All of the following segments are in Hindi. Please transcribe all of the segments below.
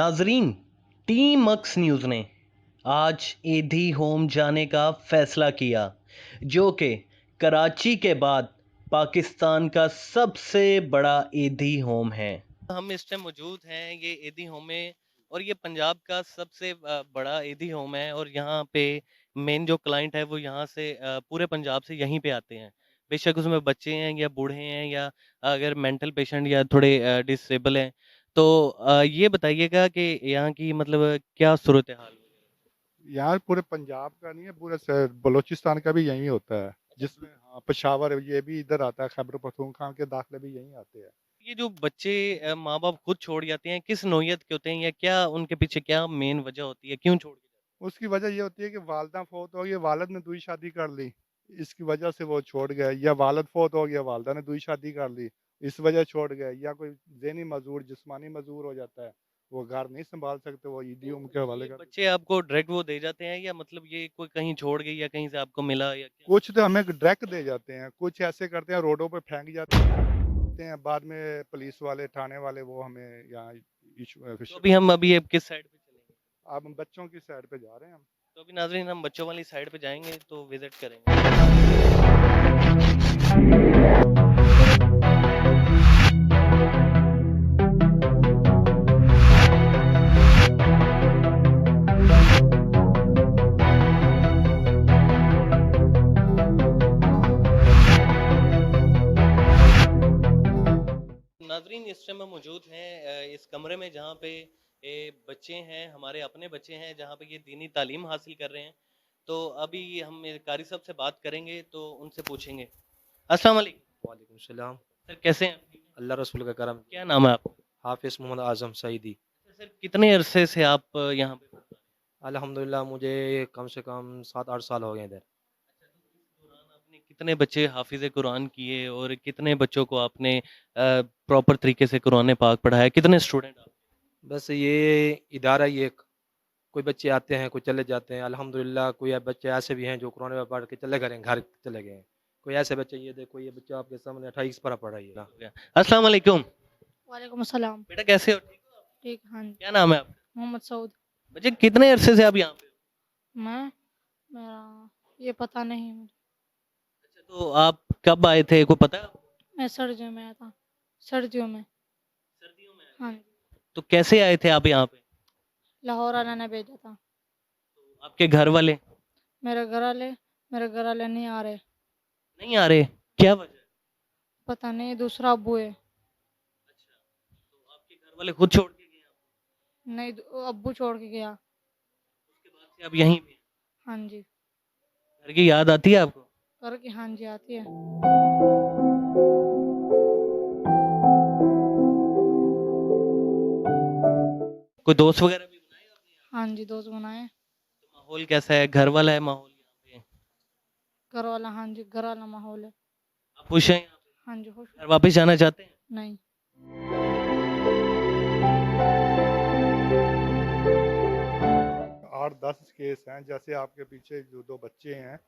नाजरीन, टीम अक्स न्यूज़ ने आज एधी होम जाने का फैसला किया, जो कि कराची के बाद पाकिस्तान का सबसे बड़ा एधी होम है। हम इस टाइम मौजूद हैं ये एधी होम में, और ये पंजाब का सबसे बड़ा एधी होम है। और यहाँ पे मेन जो क्लाइंट है वो यहाँ से पूरे पंजाब से यहीं पे आते हैं। बेशक उसमें बच्चे हैं या बूढ़े हैं या अगर मेंटल पेशेंट या थोड़े डिसेबल हैं। तो ये बताइएगा कि यहाँ की मतलब क्या सूरत हाल है? यार पूरे पंजाब का नहीं है, पूरे बलूचिस्तान का भी यही होता है। जिसमें हाँ, पेशावर ये भी इधर आता है, खैबर पख्तूनख्वा के दाखिले भी यहीं आते हैं। ये जो बच्चे माँ बाप खुद छोड़ जाते हैं, किस नौयत के होते हैं या क्या उनके पीछे क्या मेन वजह होती है, क्यों छोड़ के जाते उसकी वजह ये होती है कि वालदा फोत हो गई, वालद ने दूसरी शादी कर ली, इसकी वजह से वो छोड़ गए। या वालद फोत हो गया, वालदा ने दूसरी शादी कर ली, इस वजह छोड़ गए। या कोई ज़हनी मजदूर, जिस्मानी मजदूर हो जाता है, वो घर नहीं संभाल सकते, वो ईदी हैं? उम के तो हवाले ये कर। बच्चे आपको डायरेक्ट वो दे जाते हैं या मतलब ये कोई कहीं छोड़ गई या कहीं से आपको मिला या क्या? कुछ तो हमें डायरेक्ट दे जाते हैं, कुछ ऐसे करते हैं रोडों पे फेंक जाते हैं, बाद में पुलिस वाले, थाने वाले वो हमें यहाँ तो अभी हम अभी अब किस साइड पे चलेंगे? अब हम बच्चों की साइड पे जा रहे हैं हम। तो अभी नाज़रीन हम बच्चों वाली साइड पे जाएँगे तो विज़िट करेंगे। नाज़रीन इस टाइम हम मौजूद हैं इस कमरे में जहाँ पे बच्चे हैं, हमारे अपने बच्चे हैं, जहाँ पे ये दीनी तालीम हासिल कर रहे हैं। तो अभी हम कारी साहब से बात करेंगे तो उनसे पूछेंगे। अस्सलाम वालेकुम। वालेकुम सलाम। सर कैसे हैं आप? अल्लाह रसूल का करम। क्या नाम है आपका? हाफिज़ मोहम्मद आज़म सईदी। अच्छा सर, कितने अरसे से आप यहाँ पे पढ़ा रहे हैं? अल्हम्दुलिल्लाह मुझे कम से कम 7-8 साल हो गए इधर। अच्छा, तो इस दौरान आपने कितने बच्चे हाफिज़ कुरान किए और कितने बच्चों को आपने प्रॉपर तरीके से कुरान पाक पढ़ाया? कितने स्टूडेंट आप? बस ये इदारा ही एक, कोई बच्चे आते हैं, कोई चले जाते हैं। अल्हम्दुलिल्लाह कोई बच्चे ऐसे भी हैं जो कुरान में पढ़ के चले गए हैं, घर चले गए हैं। कोई ऐसे बच्चे, ये देखो ये बच्चा आपके सामने 28 पारा पढ़ा है ना। हो गया। अस्सलाम वालेकुम। वालेकुम अस्सलाम। बेटा कैसे हो? ठीक हो आप? ठीक, हाँ जी। क्या नाम है आपका? मोहम्मद सऊद। बच्चे कितने अरसे से आप यहाँ पे हो? मैं मेरा ये पता नहीं मुझे। अच्छा, तो आप कब आए थे, को पता है आपको? मैं सर्दियों में आया था, सर्दियों में। सर्दियों में आए हाँ थे। जी। तो कैसे आए थे आप यहाँ पे? लाहौर वाला ने भेजा था। तो आपके घर वाले मेरे घर वाले मेरे घर वाले नहीं आ रहे। नहीं आ रहे? क्या वजह है? पता नहीं, दूसरा अब्बू है। अच्छा, तो आपके घर वाले खुद छोड़ के गए आपको? नहीं, अब्बू छोड़ के गया। उसके बाद से आप यहीं पे हैं? हाँ जी। घर की याद आती है आपको? कर के हाँ जी आती है। कोई दोस्त वगैरह भी बनाए आपने यहाँ? हाँ जी, दोस्त बनाए। तो माहौल कैसा है? घर वाला है माहौल यहाँ पे? घर वाला, हाँ जी, घर वाला माहौल है। आप खुश हैं यहाँ पे? हाँ जी, खुश। घर वापस जाना चाहते हैं? नहीं। 8-10 केस हैं, जैसे आपके पीछे जो 2 बच्चे हैं,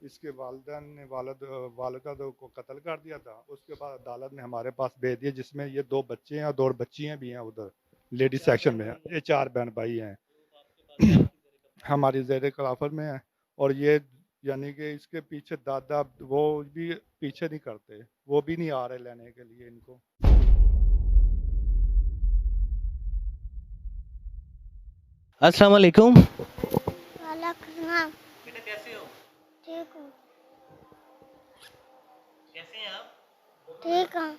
इसके वालिदैन ने वालिदा को कत्ल कर दिया था। उसके बाद अदालत ने हमारे पास भेज दिया, जिसमें ये 2 बच्चे हैं और 2 बच्चियां भी हैं, उधर लेडी सेक्शन में हैं। ये 4 बहन भाई हैं। हमारी ज़ेर खिलाफत में है। और ये यानी कि इसके पीछे दादा वो भी पीछे नहीं करते, वो भी नहीं आ रहे लेने के लिए इनको। अस्सलाम वालेकुम। वालेकुम सलाम। बेटा कैसे हो? ठीक हूँ। कैसे हैं आप? ठीक हूँ।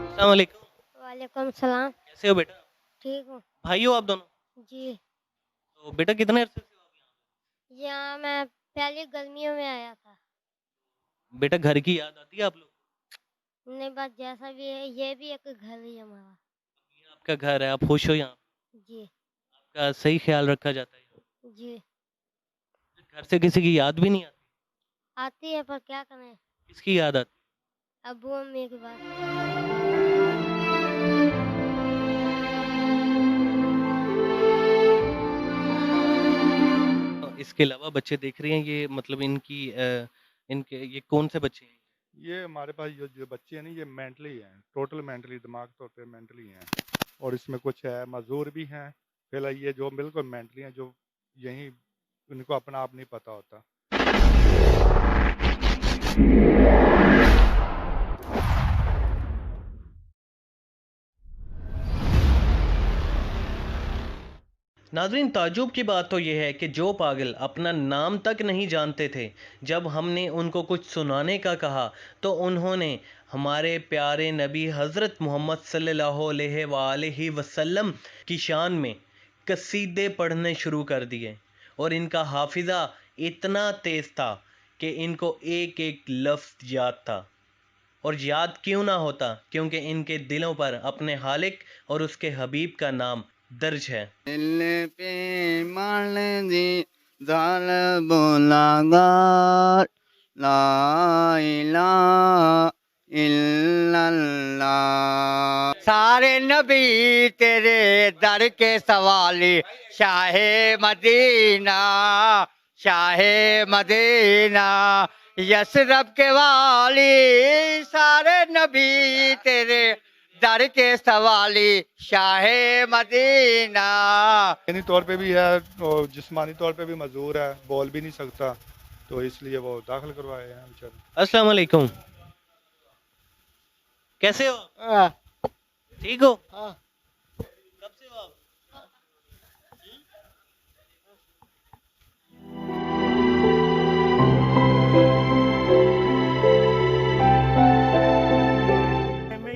अस्सलाम वालेकुम। वालेकुम सलाम। कैसे हो बेटा? ठीक हूँ। भाई हो आप दोनों? जी। तो बेटा कितने अरसे से हो आप यहाँ यहाँ मैं पहले गर्मियों में आया था। पे? बेटा घर की याद आती है आप लोग? नहीं, बस जैसा भी है, ये भी एक घर ही है हमारा। ये आपका घर है, आप खुश हो यहाँ? जी। आपका सही ख्याल रखा जाता है यहाँ? जी। घर से किसी की याद भी नहीं आती? आती है, पर क्या करें, किसकी याद आती अब्बू अम्मी के पास। है? तो इसके अलावा बच्चे देख रहे हैं, ये मतलब इनके ये कौन से बच्चे हैं? ये हमारे पास जो बच्चे हैं ना, ये मेंटली हैं, टोटल मेंटली, दिमाग तौर पे मेंटली हैं। और इसमें कुछ है मजदूर भी हैं। फिलहाल ये जो बिल्कुल मेंटली हैं, जो यहीं उनको अपना आप नहीं पता होता। नाज़रीन, ताज्जुब की बात तो ये है कि जो पागल अपना नाम तक नहीं जानते थे, जब हमने उनको कुछ सुनाने का कहा तो उन्होंने हमारे प्यारे नबी हज़रत मोहम्मद सल्लल्लाहु अलैहि वसल्लम की शान में कसीदे पढ़ने शुरू कर दिए। और इनका हाफिज़ा इतना तेज़ था कि इनको एक एक लफ्ज़ याद था। और याद क्यों ना होता, क्योंकि इनके दिलों पर अपने खालिक और उसके हबीब का नाम दर्ज है। दिल पे मान दी दाल बुलागार ला इलाहा इल्लल्लाह। सारे नबी तेरे दर के सवाली, शाहे मदीना शाहे मदीना, यशरफ के वाली। सारे नबी तेरे दर के सवाली, शाहे मदीना। यानी तौर पे भी है और जिस्मानी तौर पे भी मजबूर है, बोल भी नहीं सकता, तो इसलिए वो दाखिल करवाए हैं बेचारे। अस्सलाम वालेकुम, कैसे हो? ठीक हो? कब से हो आप?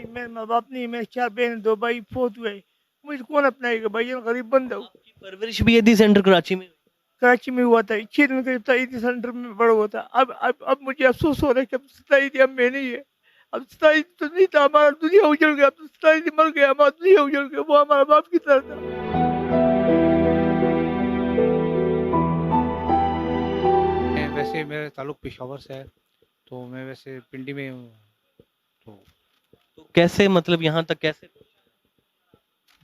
मेरे माँ बाप नहीं, मेरे 4 बहन 2 भाई फौत हुए। मुझे कौन अपनाएगा भाई, मैं गरीब बंदा हूँ। आपकी परवरिश भी यदि सेंटर कराची में हुई? कराची में हुआ था, 6 दिन करीब तईदी सेंटर में बड़ा हुआ था। अब मुझे अफसोस हो रहा है कि अब तईदी अब में नहीं है। अब तईदी तो नहीं था, हमारा दुनिया उजड़ गया। अब तो तईदी मर गया, हमारा दुनिया उजड़ गया। वो हमारा बाप की तरह था। वैसे मेरा ताल्लुक पेशावर से है, तो मैं वैसे पिंडी में हूँ। तो कैसे मतलब यहाँ तक कैसे?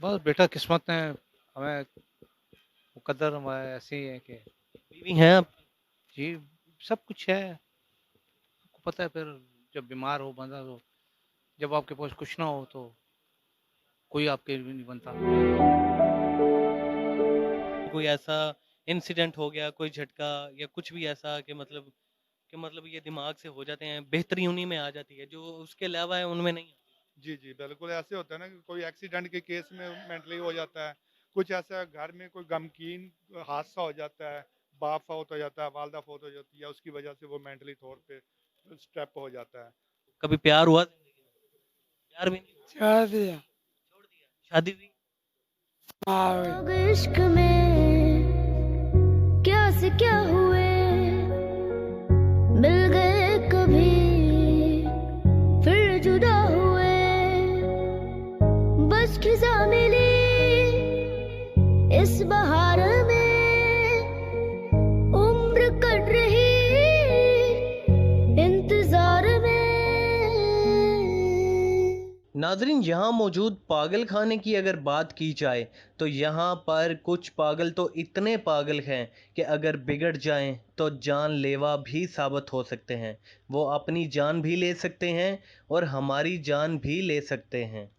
बस बेटा किस्मत है, हमें मुकद्दर हमारे ऐसे ही है कि बीवी हैं आप? जी सब कुछ है। आपको पता है, फिर जब बीमार हो बंदा, तो जब आपके पास कुछ ना हो तो कोई आपके लिए नहीं बनता। कोई ऐसा इंसिडेंट हो गया, कोई झटका या कुछ भी ऐसा कि मतलब ये दिमाग से हो जाते हैं, बेहतरी उन्हीं में आ जाती है, जो उसके अलावा है उनमें नहीं आती। जी जी बिल्कुल ऐसे होता है ना कि कोई एक्सीडेंट के केस में मेंटली हो जाता है। कुछ ऐसा घर में कोई गमकीन हादसा हो जाता है, बाप फौत हो जाता है, वालदा फौत हो जाती है, उसकी वजह से वो मेंटली तौर पे स्टेप हो जाता है। कभी प्यार हुआ जिंदगी में? प्यार भी नहीं हुआ? शादी छोड़ दिया? शादी हुई? लोग इश्क में क्या से क्या हुए, मिल गए कभी फिर जुदा हुए। बस खिजा मिली इस बहार में, उम्र कट रही इंतजार में। नाजरीन, यहाँ मौजूद पागल खाने की अगर बात की जाए तो यहाँ पर कुछ पागल तो इतने पागल हैं कि अगर बिगड़ जाएं तो जानलेवा भी साबित हो सकते हैं। वो अपनी जान भी ले सकते हैं और हमारी जान भी ले सकते हैं।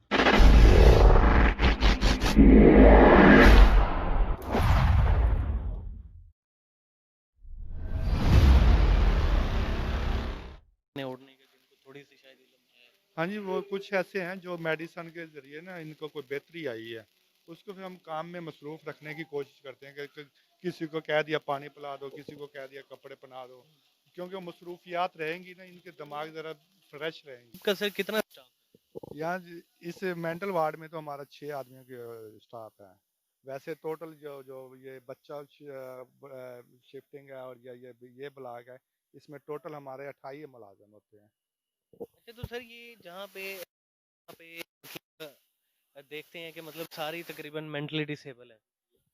उड़ने के जिनको थोड़ी सी शायद इल्म है। हाँ जी, वो कुछ ऐसे हैं जो मेडिसन के ज़रिए ना इनको कोई बेहतरी आई है, उसको फिर हम काम में मसरूफ़ रखने की कोशिश करते हैं कि किसी को कह दिया पानी पिला दो, किसी को कह दिया कपड़े पहना दो, क्योंकि वो मसरूफियात रहेंगी ना, इनके दिमाग ज़रा फ्रेश रहेंगे। आपका सर कितना स्टाफ है? यहाँ इस मेंटल वार्ड में तो हमारा 6 आदमियों की स्टाफ है। वैसे टोटल जो जो ये बच्चा शिफ्टिंग है और ये ब्लॉक है, इसमें टोटल हमारे 28 मुलाजिम होते हैं। अच्छा, तो सर ये जहाँ पे देखते हैं कि मतलब सारी तकरीबन मेंटली डिसेबल है,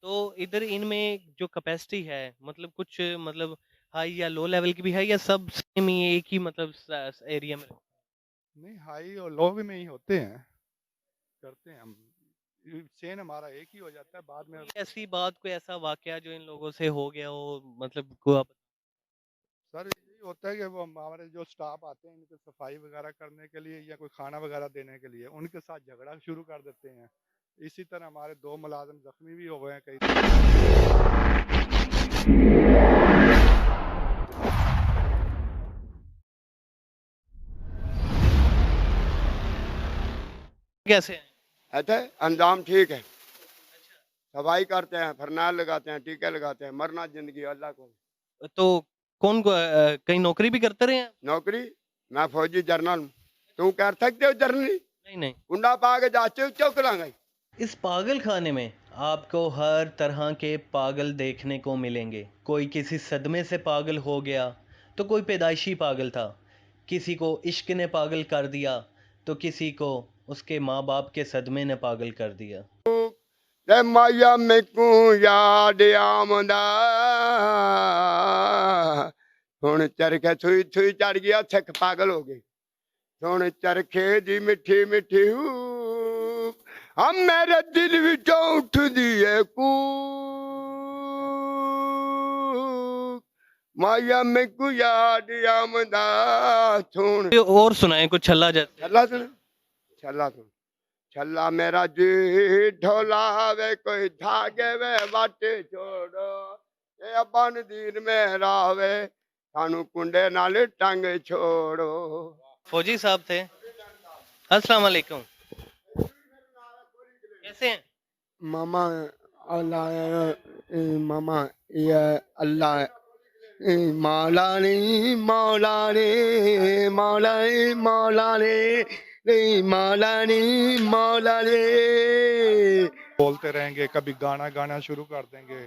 तो इधर इनमें जो कैपेसिटी है मतलब कुछ मतलब हाई या लो लेवल की भी है, या सब सेम ही एक ही मतलब एरिया में? नहीं, हाई और लो भी में ही होते हैं, करते हैं हम। सेन हमारा एक ही हो जाता है बाद में। कोई ऐसी बात, कोई ऐसा वाकया जो इन लोगों से हो गया हो, मतलब को आप सर यही होता है कि वो हमारे जो स्टाफ आते हैं इनके सफाई वगैरह करने के लिए या कोई खाना वगैरह देने के लिए उनके साथ झगड़ा शुरू कर देते हैं। इसी तरह हमारे 2 मुलाजिम जख्मी भी हो गए हैं कई। कैसे हैं? अच्छा अंजाम ठीक है। सफाई करते हैं, फरनाल लगाते हैं, टीके लगाते हैं, मरना जिंदगी अल्लाह को। तो कहीं नौकरी भी करते रहे हैं? नौकरी मैं फौजी जर्नल हूं। तू कर सकते हो जर्नली नहीं नहीं। कुंडा पा के जाचे चौक लांगा। इस पागल खाने में आपको हर तरह के पागल देखने को मिलेंगे। कोई किसी सदमे से पागल हो गया तो कोई पैदाइशी पागल था, किसी को इश्क ने पागल कर दिया तो किसी को उसके माँ बाप के सदमे ने पागल कर दिया। ते माया में को याद आमदा हुण चरखे छुई छुई चढ़ गया सिख पागल हो गई। हुण चरखे दी मिठी मिठी हम मेरे दिल विचों उठदी है कूक माया में को याद आमदा सुन। और सुनाए कुछ छल्ला जैसे। छल्ला सुन छल्ला सुन। छल्ला मेरा जी ढोला वे कोई धागे वे बाटे छोड़ो ये बन दीन में रावे सानू कुंडे नाल टंग छोड़ो। फौजी साहब थे। अस्सलाम वालेकुम। कैसे हैं? मामा अल्लाह मामा ये अल्लाह मौला ने मौला ने मौला ने मौला ने मौला ने मौला ने बोलते रहेंगे, कभी गाना गाना शुरू कर देंगे,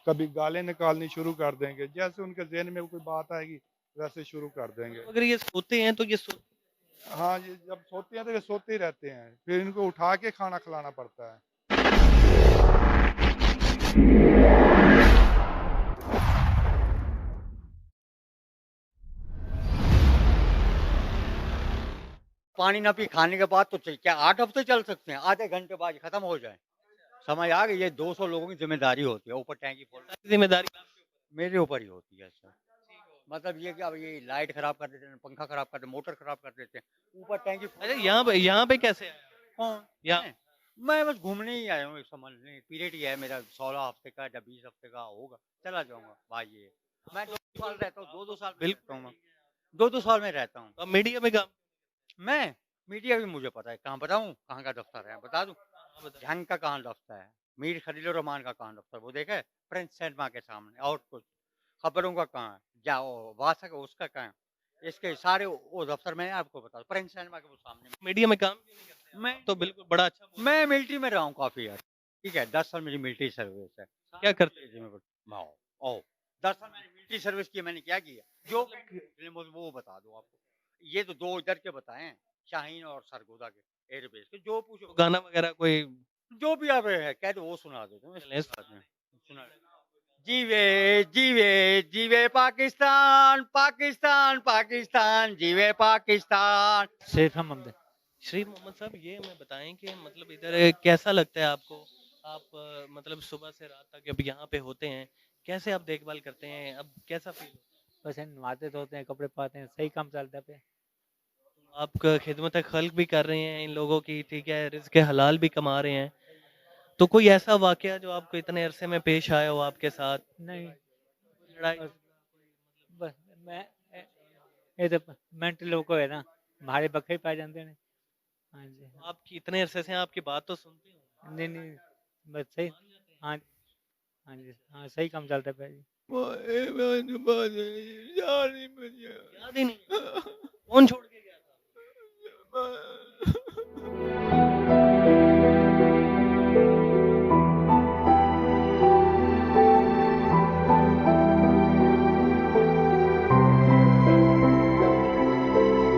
कभी गालें निकालनी शुरू कर देंगे। जैसे उनके ज़हन में कोई बात आएगी वैसे शुरू कर देंगे। अगर ये सोते हैं तो ये हाँ, ये जब सोते हैं तो ये सोते ही रहते हैं, फिर इनको उठा के खाना खिलाना पड़ता है। पानी ना पी खाने के बाद तो क्या 8 हफ्ते चल सकते हैं? आधे घंटे बाद खत्म हो जाए। समझ आ गई? ये 200 लोगों की जिम्मेदारी होती है। ऊपर टैंकी फुल जिम्मेदारी मेरे ऊपर ही होती है सर। मतलब ये कि अब ये लाइट खराब कर देते हैं, पंखा खराब कर देते हैं, मोटर खराब कर देते हैं, ऊपर टैंकी अच्छा, यहाँ पे कैसे आया? कौन? यहाँ मैं बस घूमने ही आया हूँ। समझने पीरियड ही है मेरा 16 हफ्ते का या 20 हफ्ते का होगा, चला जाऊंगा भाई। ये मैं 2 साल रहता हूँ, 2 साल में रहता हूँ मैं, 2 साल में रहता हूँ। अब मीडिया में काम मैं मीडिया भी मुझे पता है कहाँ बताऊँ, कहाँ का दफ्तर है बता दूँ। जंग का कहाँ दफ्तर है, मीर खलील रहमान का कहाँ दफ्तर वो देखा है प्रिंस सिनेमा के सामने। और कुछ खबरों का कहाँ है, जाओ वासा का उसका कहाँ है, इसके सारे वो दफ्तर मैं आपको बता दूँ प्रिंस सिनेमा के वो सामने। मीडिया में काम क्यों नहीं करते? मैं तो बिल्कुल बड़ा अच्छा बोल- मैं मिलिट्री में रहा हूँ काफी यार। ठीक है, 10 साल मेरी मिलिट्री सर्विस है। क्या करते हैं? ओ 10 साल मैंने मिलिट्री सर्विस की। मैंने क्या किया जो वो बता दो आपको। ये तो 2 इधर के बताए हैं, शाहीन और सरगोदा के एयरबेस के। जो पूछो गाना वगैरह कोई जो भी आप है कह दो वो सुना देते हैं। चलें, सुना जीवे जीवे जीवे पाकिस्तान पाकिस्तान पाकिस्तान जीवे पाकिस्तान। शेख हमद शरीफ मोहम्मद साहब, ये हमें बताएं कि मतलब इधर कैसा लगता है आपको? आप मतलब सुबह से रात तक अब यहाँ पे होते हैं, कैसे आप देखभाल करते हैं? अब कैसा फील होता बस नहाते धोते हैं, कपड़े पाते हैं, सही काम चलता है पे। है? आप खिदमत खल्क भी कर रहे हैं इन लोगों की, ठीक है, रिज़्क़ हलाल भी कमा रहे हैं, तो कोई ऐसा वाकया जो आपको इतने अरसे में पेश आया हो आपके साथ? नहीं लड़ाई बस बस मैं ये तो मेंटल लोग को है ना, हमारे बखे पाए जाते हैं। हाँ जी आपकी इतने अरसे से आपकी बात तो सुनते हो। नहीं नहीं बस सही। हाँ हाँ जी हाँ सही काम चलता है पे जी। याद ही नहीं। कौन छोड़ के गया था?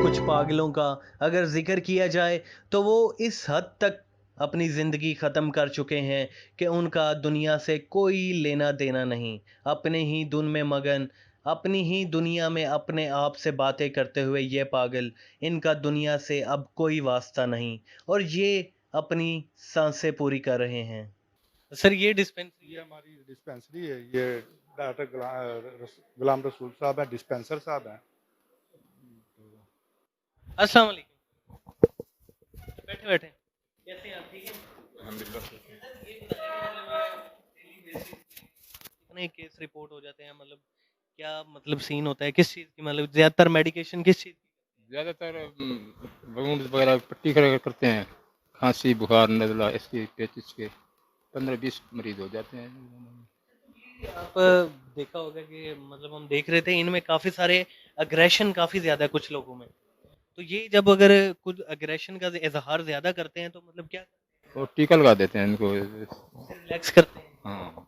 कुछ पागलों का अगर जिक्र किया जाए तो वो इस हद तक अपनी ज़िंदगी ख़त्म कर चुके हैं कि उनका दुनिया से कोई लेना देना नहीं। अपने ही धुन में मगन, अपनी ही दुनिया में अपने आप से बातें करते हुए ये पागल, इनका दुनिया से अब कोई वास्ता नहीं। और ये अपनी सांसें पूरी कर रहे हैं। सर ये डिस्पेंसरी ये हमारी डिस्पेंसरी है, ये डॉक्टर गुलाम रसूल साहब हैं, डिस्पेंसर साहब हैं। अस्सलाम वालेकुम। बैठे बैठे कैसे हैं आप, ठीक हैं? कितने केस रिपोर्ट हो जाते हैं, मतलब क्या मतलब सीन होता है, किस चीज़ की, मतलब ज़्यादातर मेडिकेशन किस चीज़ की? ज़्यादातर वुंड वगैरह पट्टी करते हैं, खांसी बुखार नज़ला इसके पेचिस के 15-20 मरीज हो जाते हैं। आप देखा होगा कि मतलब हम देख रहे थे इनमें काफ़ी सारे अग्रेशन काफ़ी ज़्यादा है कुछ लोगों में, तो ये जब अगर कुछ अग्रेशन का इजहार ज़्यादा करते हैं तो मतलब क्या और टीका लगा देते हैं इनको। रिलैक्स करते हैं? हाँ,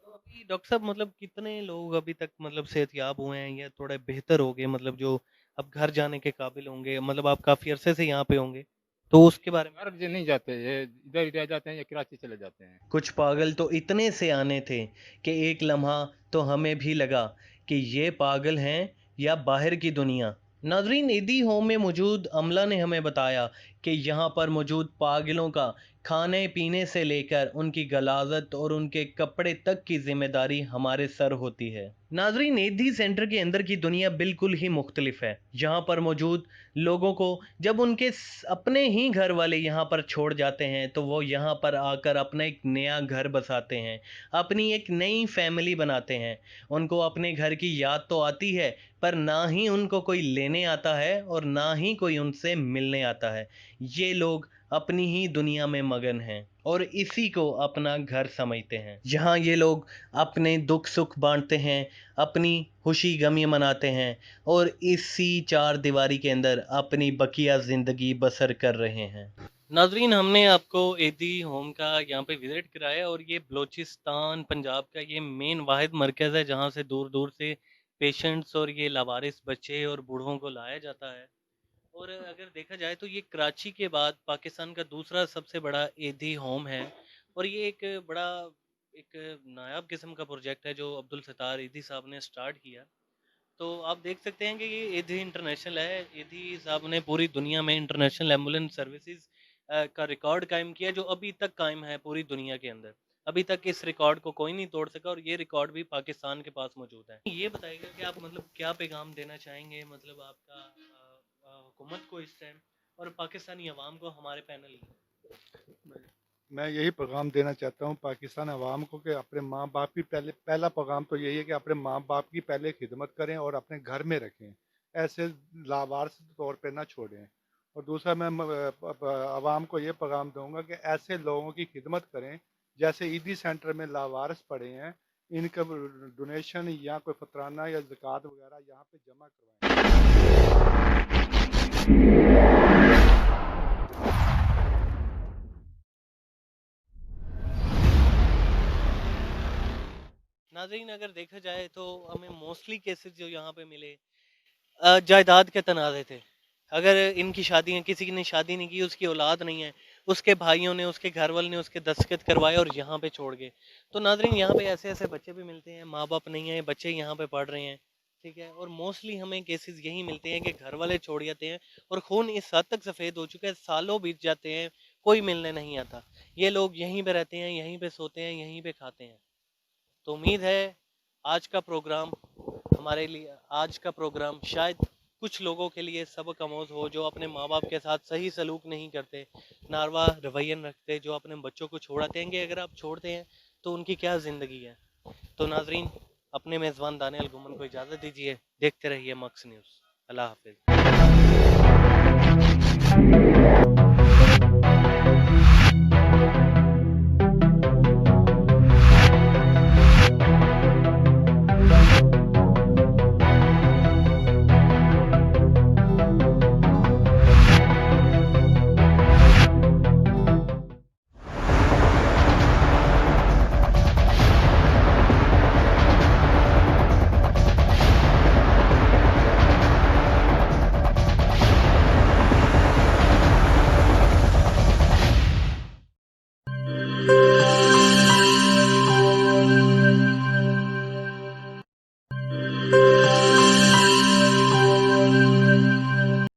तो अभी डॉक्टर साहब मतलब कितने लोग अभी तक मतलब सेहतयाब हुए हैं या थोड़े बेहतर हो गए, मतलब जो अब घर जाने के काबिल होंगे, मतलब आप काफ़ी अरसे से यहाँ पे होंगे, तो उसके बारे में? घर नहीं जाते, ये इधर ही रह जाते हैं या कराची चले जाते हैं। कुछ पागल तो इतने से आने थे कि एक लम्हा तो हमें भी लगा कि ये पागल हैं या बाहर की दुनिया। नाजरीन, ईदी होम में मौजूद अमला ने हमें बताया कि यहाँ पर मौजूद पागलों का खाने पीने से लेकर उनकी गलाजत और उनके कपड़े तक की जिम्मेदारी हमारे सर होती है। नाजरीन, ईदी सेंटर के अंदर की दुनिया बिल्कुल ही मुख्तलिफ है। यहाँ पर मौजूद लोगों को जब उनके अपने ही घर वाले यहाँ पर छोड़ जाते हैं तो वो यहाँ पर आकर अपना एक नया घर बसाते हैं, अपनी एक नई फैमिली बनाते हैं। उनको अपने घर की याद तो आती है, पर ना ही उनको कोई लेने आता है और ना ही कोई उनसे मिलने आता है। ये लोग अपनी ही दुनिया में मगन हैं और इसी को अपना घर समझते हैं। यहाँ ये लोग अपने दुख सुख बांटते हैं, अपनी खुशी गमी मनाते हैं और इसी चार दीवारी के अंदर अपनी बकिया ज़िंदगी बसर कर रहे हैं। नाजरीन, हमने आपको ईदी होम का यहाँ पे विज़िट कराया और ये बलूचिस्तान पंजाब का ये मेन वाहिद मरकज़ है जहाँ से दूर दूर से पेशेंट्स और ये लावारिस बच्चे और बूढ़ों को लाया जाता है। और अगर देखा जाए तो ये कराची के बाद पाकिस्तान का दूसरा सबसे बड़ा ईदी होम है और ये एक बड़ा एक नायाब किस्म का प्रोजेक्ट है जो अब्दुल सत्तार ईदी साहब ने स्टार्ट किया। तो आप देख सकते हैं कि ये ईदी इंटरनेशनल है। ईदी साहब ने पूरी दुनिया में इंटरनेशनल एम्बुलेंस सर्विसेज का रिकॉर्ड कायम किया जो अभी तक कायम है पूरी दुनिया के अंदर। अभी तक इस रिकॉर्ड को कोई नहीं तोड़ सका और ये रिकॉर्ड भी पाकिस्तान के पास मौजूद है। ये बताइएगा कि आप मतलब क्या पैगाम देना चाहेंगे, मतलब आपका हुकूमत को इस टाइम और पाकिस्तानी अवाम को हमारे पैनल की? मैं यही पैगाम देना चाहता हूँ पाकिस्तान अवाम को कि अपने माँ बाप की पहला पैगाम तो यही है कि अपने माँ बाप की पहले खिदमत करें और अपने घर में रखें, ऐसे लावारिस तौर पे ना छोड़ें। और दूसरा मैं अवाम को ये पैगाम दूंगा कि ऐसे लोगों की खिदमत करें जैसे ईदी सेंटर में लावारिस पड़े हैं, इनका डोनेशन या कोई फतराना या ज़कात वगैरह यहाँ पे जमा करवाएं। नाज़रीन, अगर देखा जाए तो हमें मोस्टली केसेस जो यहाँ पे मिले जायदाद के तनाज़े थे। अगर इनकी शादी किसी ने शादी नहीं की, उसकी औलाद नहीं है, उसके भाइयों ने, उसके घर वाले ने उसके दस्तखत करवाए और यहाँ पे छोड़ गए। तो नाज़रीन, यहाँ पे ऐसे ऐसे बच्चे भी मिलते हैं, माँ बाप नहीं है, बच्चे यहाँ पे पढ़ रहे हैं, ठीक है। और मोस्टली हमें केसेस यही मिलते हैं कि घर वाले छोड़ जाते हैं और खून इस हद तक सफ़ेद हो चुका है, सालों बीत जाते हैं, कोई मिलने नहीं आता। ये लोग यहीं पे रहते हैं, यहीं पे सोते हैं, यहीं पे खाते हैं। तो उम्मीद है आज का प्रोग्राम हमारे लिए, आज का प्रोग्राम शायद कुछ लोगों के लिए सबक आमोज़ हो जो अपने माँ बाप के साथ सही सलूक नहीं करते, नारवा रवैयन रखते, जो अपने बच्चों को छोड़ाते हैं कि अगर आप छोड़ते हैं तो उनकी क्या ज़िंदगी है। तो नाजरीन, अपने मेज़बान दानियल घुमन को इजाज़त दीजिए। देखते रहिए मक्स न्यूज़। अल्लाह हाफिज़।